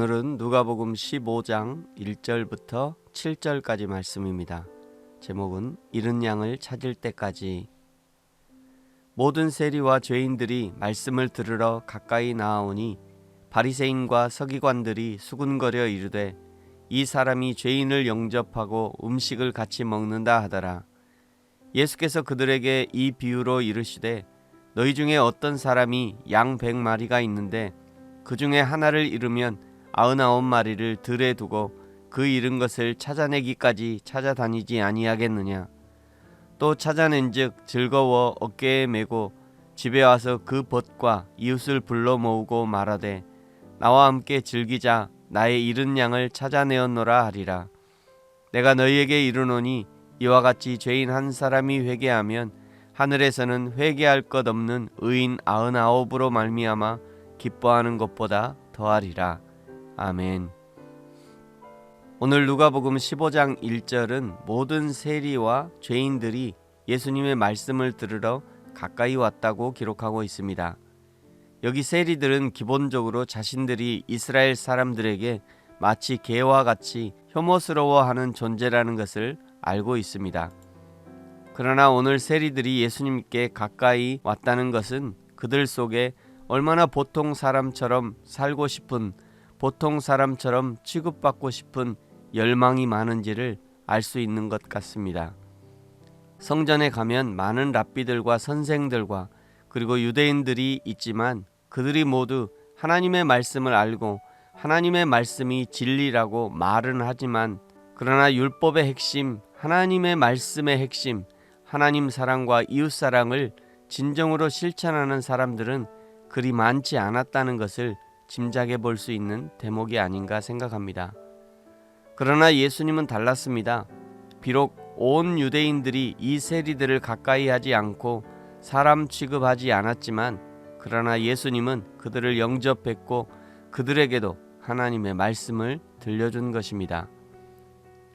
오늘은 누가복음 15장 1절부터 7절까지 말씀입니다. 제목은 잃은 양을 찾을 때까지. 모든 세리와 죄인들이 말씀을 들으러 가까이 나아오니 바리새인과 서기관들이 수군거려 이르되 이 사람이 죄인을 영접하고 음식을 같이 먹는다 하더라. 예수께서 그들에게 이 비유로 이르시되 너희 중에 어떤 사람이 양 100마리가 있는데 그 중에 하나를 잃으면 99마리를 들에 두고 그 잃은 것을 찾아내기까지 찾아다니지 아니하겠느냐. 또 찾아낸즉 즐거워 어깨에 메고 집에 와서 그 벗과 이웃을 불러 모으고 말하되 나와 함께 즐기자, 나의 잃은 양을 찾아내었노라 하리라. 내가 너희에게 이르노니 이와 같이 죄인 한 사람이 회개하면 하늘에서는 회개할 것 없는 의인 99으로 말미암아 기뻐하는 것보다 더하리라. 아멘. 오늘 누가복음 15장 1절은 모든 세리와 죄인들이 예수님의 말씀을 들으러 가까이 왔다고 기록하고 있습니다. 여기 세리들은 기본적으로 자신들이 이스라엘 사람들에게 마치 개와 같이 혐오스러워하는 존재라는 것을 알고 있습니다. 그러나 오늘 세리들이 예수님께 가까이 왔다는 것은 그들 속에 얼마나 보통 사람처럼 살고 싶은, 보통 사람처럼 취급받고 싶은 열망이 많은지를 알 수 있는 것 같습니다. 성전에 가면 많은 랍비들과 선생들과 그리고 유대인들이 있지만 그들이 모두 하나님의 말씀을 알고 하나님의 말씀이 진리라고 말은 하지만 그러나 율법의 핵심, 하나님의 말씀의 핵심, 하나님 사랑과 이웃 사랑을 진정으로 실천하는 사람들은 그리 많지 않았다는 것을 짐작해 볼 수 있는 대목이 아닌가 생각합니다. 그러나 예수님은 달랐습니다. 비록 온 유대인들이 이 세리들을 가까이 하지 않고 사람 취급하지 않았지만 그러나 예수님은 그들을 영접했고 그들에게도 하나님의 말씀을 들려준 것입니다.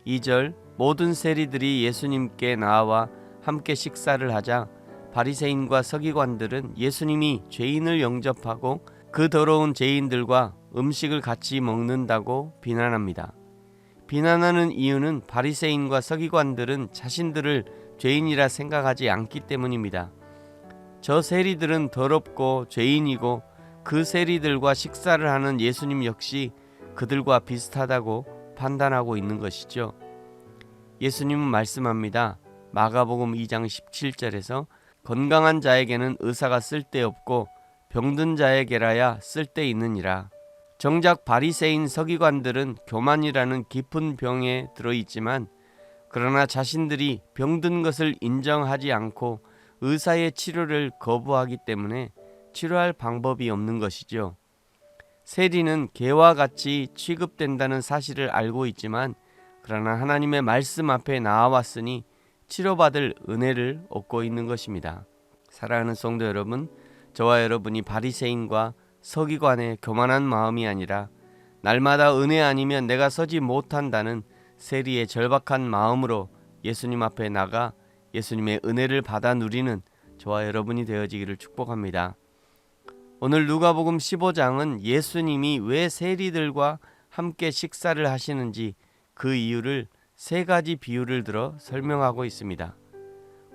2절 모든 세리들이 예수님께 나와 함께 식사를 하자 바리새인과 서기관들은 예수님이 죄인을 영접하고 그 더러운 죄인들과 음식을 같이 먹는다고 비난합니다. 비난하는 이유는 바리새인과 서기관들은 자신들을 죄인이라 생각하지 않기 때문입니다. 저 세리들은 더럽고 죄인이고 그 세리들과 식사를 하는 예수님 역시 그들과 비슷하다고 판단하고 있는 것이죠. 예수님은 말씀합니다. 마가복음 2장 17절에서 건강한 자에게는 의사가 쓸데없고 병든 자에게라야 쓸데있느니라. 정작 바리새인 서기관들은 교만이라는 깊은 병에 들어있지만 그러나 자신들이 병든 것을 인정하지 않고 의사의 치료를 거부하기 때문에 치료할 방법이 없는 것이죠. 세리는 개와 같이 취급된다는 사실을 알고 있지만 그러나 하나님의 말씀 앞에 나와왔으니 치료받을 은혜를 얻고 있는 것입니다. 사랑하는 성도 여러분, 저와 여러분이 바리새인과 서기관의 교만한 마음이 아니라 날마다 은혜 아니면 내가 서지 못한다는 세리의 절박한 마음으로 예수님 앞에 나가 예수님의 은혜를 받아 누리는 저와 여러분이 되어지기를 축복합니다. 오늘 누가복음 15장은 예수님이 왜 세리들과 함께 식사를 하시는지 그 이유를 세 가지 비유를 들어 설명하고 있습니다.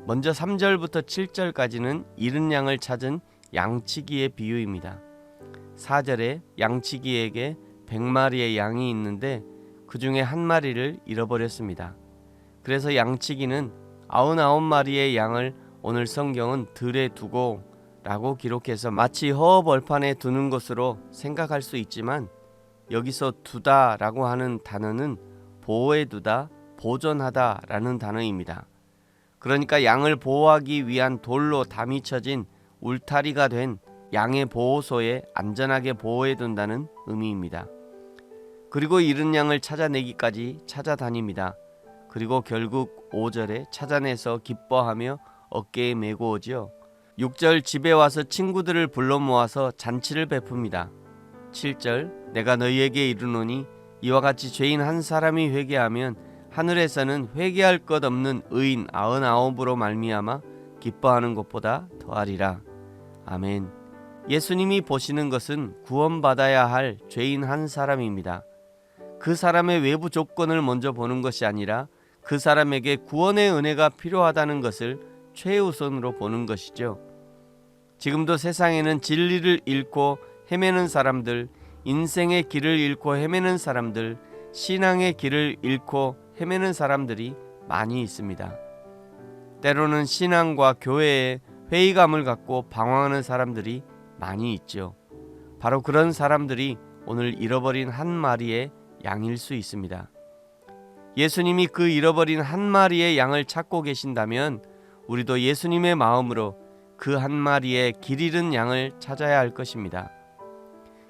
먼저 3절부터 7절까지는 잃은 양을 찾은 양치기의 비유입니다. 4절에 양치기에게 100마리의 양이 있는데 그 중에 한 마리를 잃어버렸습니다. 그래서 양치기는 99마리의 양을 오늘 성경은 들에 두고 라고 기록해서 마치 허허벌판에 두는 것으로 생각할 수 있지만 여기서 두다 라고 하는 단어는 보호해 두다, 보존하다 라는 단어입니다. 그러니까 양을 보호하기 위한 돌로 담이 쳐진 울타리가 된 양의 보호소에 안전하게 보호해 둔다는 의미입니다. 그리고 잃은 양을 찾아내기까지 찾아다닙니다. 그리고 결국 5절에 찾아내서 기뻐하며 어깨에 메고 오지요. 6절 집에 와서 친구들을 불러 모아서 잔치를 베풉니다. 7절 내가 너희에게 이르노니 이와 같이 죄인 한 사람이 회개하면 하늘에서는 회개할 것 없는 의인 99으로 말미암아 기뻐하는 것보다 더하리라. 아멘. 예수님이 보시는 것은 구원받아야 할 죄인 한 사람입니다. 그 사람의 외부 조건을 먼저 보는 것이 아니라 그 사람에게 구원의 은혜가 필요하다는 것을 최우선으로 보는 것이죠. 지금도 세상에는 진리를 잃고 헤매는 사람들, 인생의 길을 잃고 헤매는 사람들, 신앙의 길을 잃고 헤매는 사람들이 많이 있습니다. 때로는 신앙과 교회에 회의감을 갖고 방황하는 사람들이 많이 있죠. 바로 그런 사람들이 오늘 잃어버린 한 마리의 양일 수 있습니다. 예수님이 그 잃어버린 한 마리의 양을 찾고 계신다면 우리도 예수님의 마음으로 그 한 마리의 길 잃은 양을 찾아야 할 것입니다.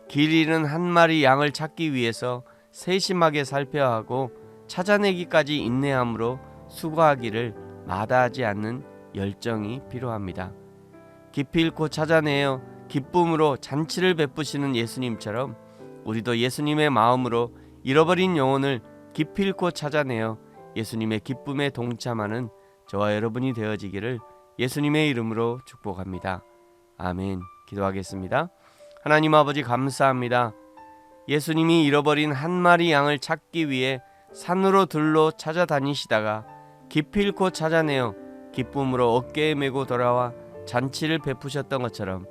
길 잃은 한 마리 양을 찾기 위해서 세심하게 살펴야 하고 찾아내기까지 인내함으로 수고하기를 마다하지 않는 열정이 필요합니다. 깊이 잃고 찾아내어 기쁨으로 잔치를 베푸시는 예수님처럼 우리도 예수님의 마음으로 잃어버린 영혼을 깊이 잃고 찾아내어 예수님의 기쁨에 동참하는 저와 여러분이 되어지기를 예수님의 이름으로 축복합니다. 아멘. 기도하겠습니다. 하나님 아버지 감사합니다. 예수님이 잃어버린 한 마리 양을 찾기 위해 산으로 들로 찾아다니시다가 깊이 잃고 찾아내어 기쁨으로 어깨에 메고 돌아와 잔치를 베푸셨던 것처럼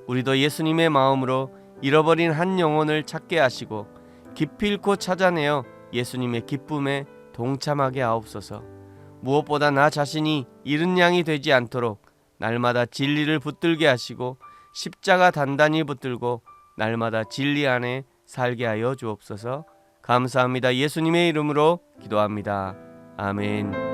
우리도 예수님의 마음으로 잃어버린 한 영혼을 찾게 하시고 깊이 잃고 찾아내어 예수님의 기쁨에 동참하게 하옵소서. 무엇보다 나 자신이 잃은 양이 되지 않도록 날마다 진리를 붙들게 하시고 십자가 단단히 붙들고 날마다 진리 안에 살게 하여 주옵소서. 감사합니다. 예수님의 이름으로 기도합니다. 아멘.